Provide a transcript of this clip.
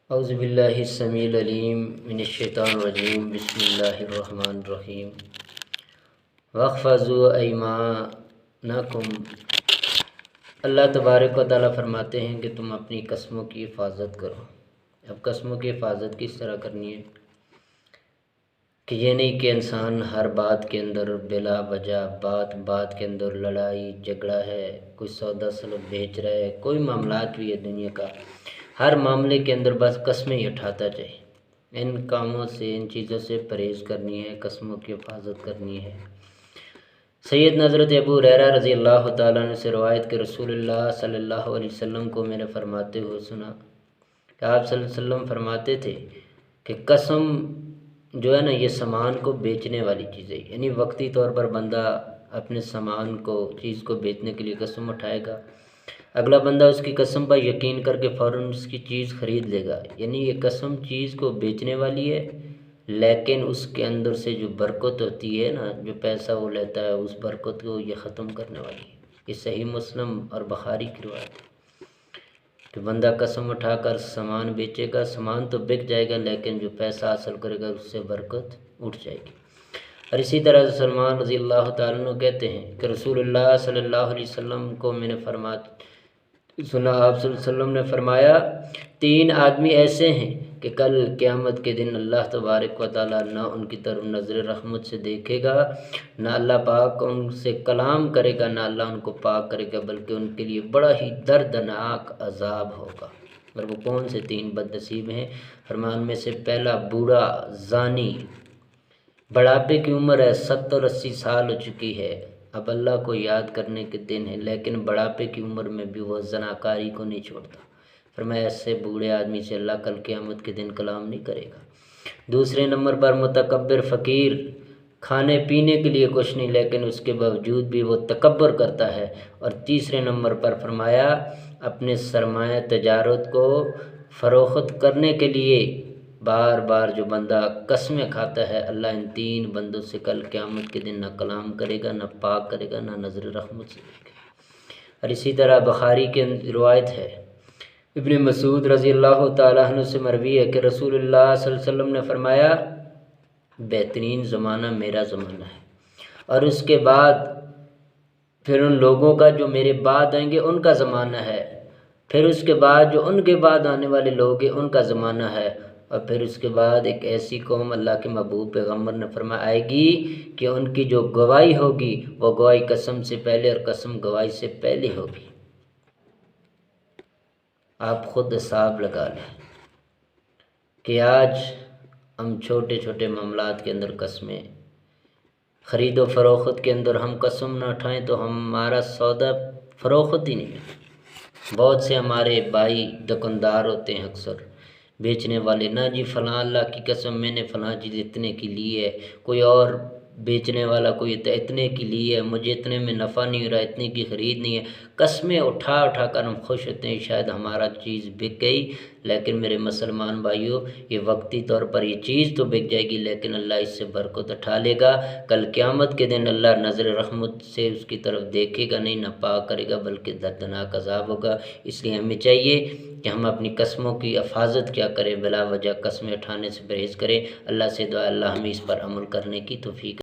اعوذ باللہ السمیع العلیم من الشیطان الرجیم بسم اللہ الرحمن الرحیم واحفظوا ایمانکم۔ اللہ تبارک و تعالیٰ فرماتے ہیں کہ تم اپنی قسموں کی حفاظت کرو۔ اب قسموں کی حفاظت کس طرح کرنی ہے کہ یہ نہیں کہ انسان ہر بات کے اندر بلا وجہ بات کے اندر لڑائی جھگڑا ہے، کوئی سودا سلب بیچ رہا ہے، کوئی معاملات بھی ہے دنیا کا، ہر معاملے کے اندر بس قسمیں ہی اٹھاتا جائے۔ ان کاموں سے، ان چیزوں سے پرہیز کرنی ہے، قسموں کی حفاظت کرنی ہے۔ سید حضرت ابو ہریرہ رضی اللہ تعالیٰ عنہ سے روایت کہ رسول اللہ صلی اللہ علیہ وسلم کو میں نے فرماتے ہوئے سنا کہ آپ صلی اللہ علیہ وسلم فرماتے تھے کہ قسم جو ہے نا، یہ سامان کو بیچنے والی چیز ہے، یعنی وقتی طور پر بندہ اپنے سامان کو، چیز کو بیچنے کے لیے قسم اٹھائے گا، اگلا بندہ اس کی قسم پر یقین کر کے فوراً اس کی چیز خرید لے گا۔ یعنی یہ قسم چیز کو بیچنے والی ہے، لیکن اس کے اندر سے جو برکت ہوتی ہے نا، جو پیسہ وہ لیتا ہے، اس برکت کو یہ ختم کرنے والی ہے۔ یہ صحیح مسلم اور بخاری کی روایت ہے کہ بندہ قسم اٹھا کر سامان بیچے گا، سامان تو بک جائے گا لیکن جو پیسہ حاصل کرے گا اس سے برکت اٹھ جائے گی۔ اور اسی طرح سلمان رضی اللہ تعالیٰ عنہ کہتے ہیں کہ رسول اللہ صلی اللہ علیہ وسلم کو میں نے سنا، آپ صلی اللہ علیہ وسلم نے فرمایا، 3 آدمی ایسے ہیں کہ کل قیامت کے دن اللہ تبارک و تعالیٰ نہ ان کی طرف نظر رحمت سے دیکھے گا، نہ اللہ پاک ان سے کلام کرے گا، نہ اللہ ان کو پاک کرے گا، بلکہ ان کے لیے بڑا ہی دردناک عذاب ہوگا۔ اور وہ کون سے 3 بد نصیب ہیں؟ فرمان میں سے پہلا بوڑھا زانی، بڑھاپے کی عمر ہے، 70-80 سال ہو چکی ہے، اب اللہ کو یاد کرنے کے دن ہے، لیکن بڑھاپے کی عمر میں بھی وہ زناکاری کو نہیں چھوڑتا۔ فرمایا ایسے بوڑھے آدمی سے اللہ کل قیامت کے دن کلام نہیں کرے گا۔ دوسرے نمبر پر متکبر فقیر، کھانے پینے کے لیے کچھ نہیں لیکن اس کے باوجود بھی وہ تکبر کرتا ہے۔ اور تیسرے نمبر پر فرمایا اپنے سرمایہ تجارت کو فروخت کرنے کے لیے بار بار جو بندہ قسمیں کھاتا ہے، اللہ ان 3 بندوں سے کل قیامت کے دن نہ کلام کرے گا، نہ پاک کرے گا، نہ نظر رحمت سے دیکھے گا۔ اور اسی طرح بخاری کے روایت ہے، ابن مسعود رضی اللہ تعالیٰ عنہ سے مروی ہے کہ رسول اللہ صلی اللہ علیہ وسلم نے فرمایا بہترین زمانہ میرا زمانہ ہے، اور اس کے بعد پھر ان لوگوں کا جو میرے بعد آئیں گے ان کا زمانہ ہے، پھر اس کے بعد جو ان کے بعد آنے والے لوگ ہیں ان کا زمانہ ہے، اور پھر اس کے بعد ایک ایسی قوم اللہ کے محبوب پیغمبر نے فرمایا آئے گی کہ ان کی جو گواہی ہوگی وہ گواہی قسم سے پہلے اور قسم گواہی سے پہلے ہوگی۔ آپ خود حساب لگا لیں کہ آج ہم چھوٹے چھوٹے معاملات کے اندر قسمیں، خرید و فروخت کے اندر ہم قسم نہ اٹھائیں تو ہمارا سودا فروخت ہی نہیں ہے۔ بہت سے ہمارے بھائی دکاندار ہوتے ہیں اکثر بیچنے والے، نہ جی فلاں اللہ کی قسم میں نے فلاں چیز اتنے کی لی ہے، کوئی اور بیچنے والا کوئی اتنے کی لی ہے، مجھے اتنے میں نفع نہیں ہو رہا، اتنے کی خرید نہیں ہے۔ قسمیں اٹھا اٹھا کر ہم خوش ہوتے ہیں شاید ہمارا چیز بک گئی، لیکن میرے مسلمان بھائیوں یہ وقتی طور پر یہ چیز تو بک جائے گی لیکن اللہ اس سے برکت اٹھا لے گا۔ کل قیامت کے دن اللہ نظر رحمت سے اس کی طرف دیکھے گا نہیں، نہ پاک کرے گا بلکہ دردناک عذاب ہوگا۔ اس لیے ہمیں چاہیے کہ ہم اپنی قسموں کی حفاظت کیا کریں، بلا وجہ قسمیں اٹھانے سے پرہیز کریں۔ اللہ سے دعا اللہ ہمیں اس پر عمل کرنے کی توفیق